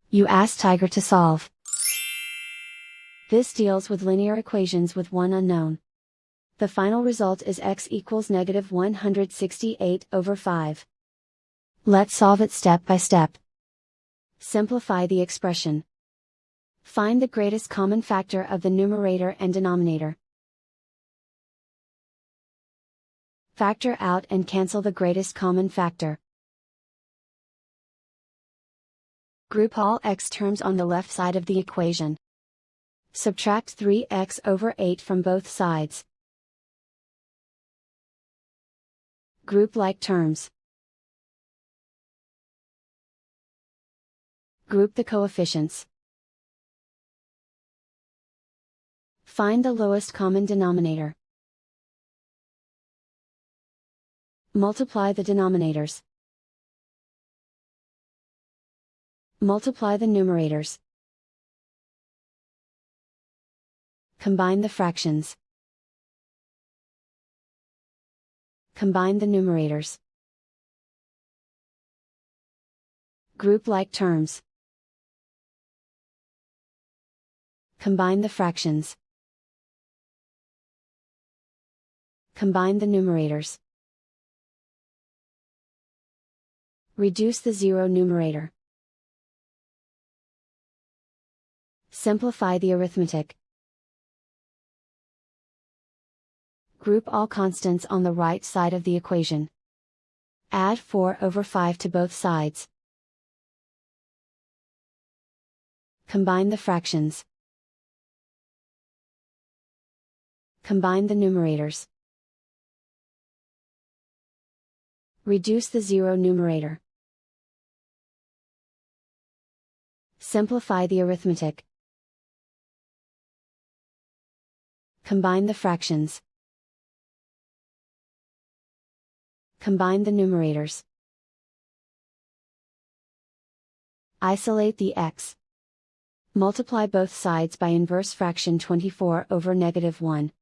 You ask Tiger to solve. This deals with linear equations with one unknown. The final result is x equals negative 168/5. Let's solve it step by step. Simplify the expression. Find the greatest common factor of the numerator and denominator. Factor out and cancel the greatest common factor. Group all x terms on the left side of the equation. Subtract 3x/8 from both sides. Group like terms. Group the coefficients. Find the lowest common denominator. Multiply the denominators. Multiply the numerators. Combine the fractions. Combine the numerators. Group like terms. Combine the fractions. Combine the numerators. Reduce the zero numerator. Simplify the arithmetic. Group all constants on the right side of the equation. Add 4/5 to both sides. Combine the fractions. Combine the numerators. Reduce the zero numerator. Simplify the arithmetic. Combine the fractions. Combine the numerators. Isolate the x. Multiply both sides by inverse fraction 24/-1.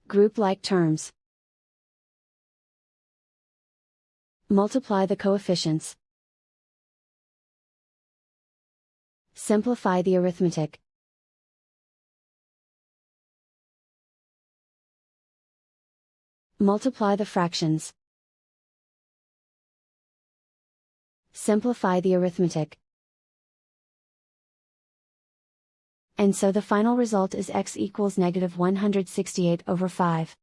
Group like terms. Multiply the coefficients. Simplify the arithmetic. Multiply the fractions. Simplify the arithmetic. And so the final result is x equals negative 168/5.